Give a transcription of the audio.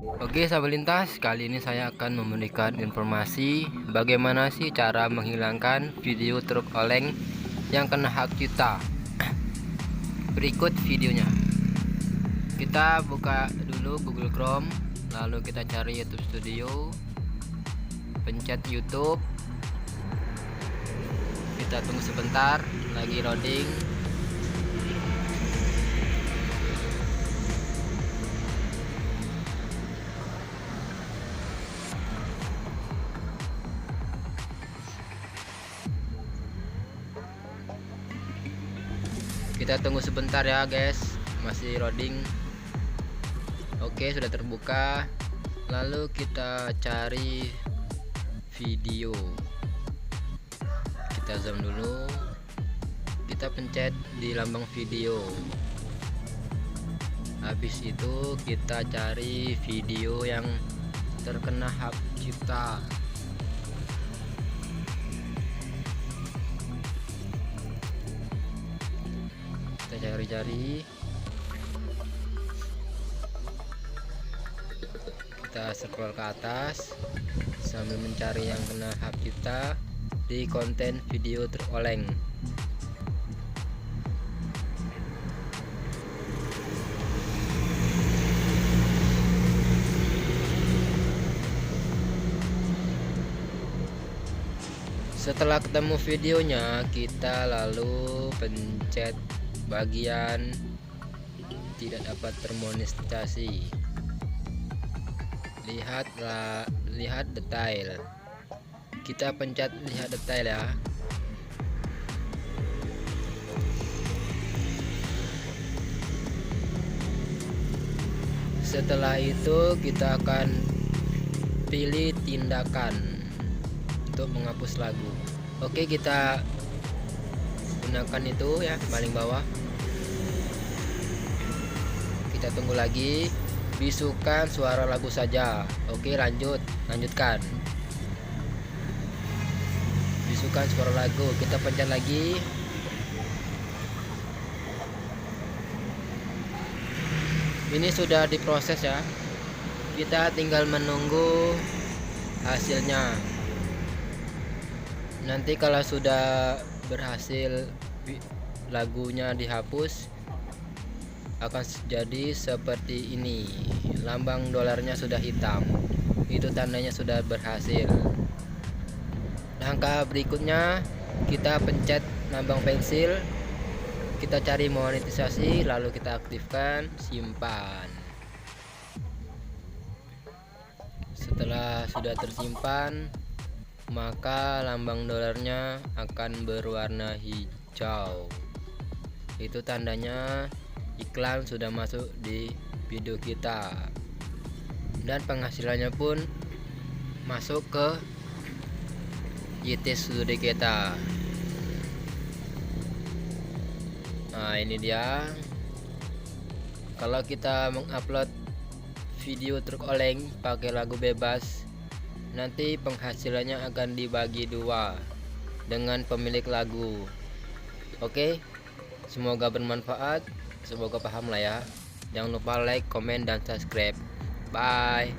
Oke sahabat lintas, kali ini saya akan memberikan informasi bagaimana sih cara menghilangkan video truk oleng yang kena hak cipta. Berikut videonya. Kita buka dulu Google Chrome, lalu kita cari YouTube Studio, pencet YouTube. Kita tunggu sebentar, lagi loading. Kita tunggu sebentar ya guys, masih loading. Oke, sudah terbuka. Lalu kita cari video. Kita zoom dulu. Kita pencet di lambang video. Habis itu kita cari video yang terkena hak cipta. Kita cari-cari, kita scroll ke atas sambil mencari yang kena hak cipta di konten video teroleng. Setelah ketemu videonya, kita lalu pencet bagian tidak dapat termonetisasi. Lihat detail. Kita pencet lihat detail ya. Setelah itu kita akan pilih tindakan untuk menghapus lagu. Oke, kita gunakan itu ya, paling bawah. Kita tunggu lagi, bisukan suara lagu saja. Oke, lanjutkan. Bisukan suara lagu, kita pencet lagi. Ini sudah diproses ya, kita tinggal menunggu hasilnya. Nanti kalau sudah berhasil lagunya dihapus, akan jadi seperti ini. Lambang dolarnya sudah hitam, itu tandanya sudah berhasil. Langkah berikutnya, kita pencet lambang pensil, kita cari monetisasi, lalu kita aktifkan, simpan. Setelah sudah tersimpan, maka lambang dolarnya akan berwarna hijau. Itu tandanya iklan sudah masuk di video kita, dan penghasilannya pun masuk ke YT Studio kita. Nah, ini dia. Kalau kita mengupload video truk oleng pakai lagu bebas, nanti penghasilannya akan dibagi dua dengan pemilik lagu. Oke, semoga bermanfaat, semoga paham lah ya. Jangan lupa like, komen, dan subscribe. Bye.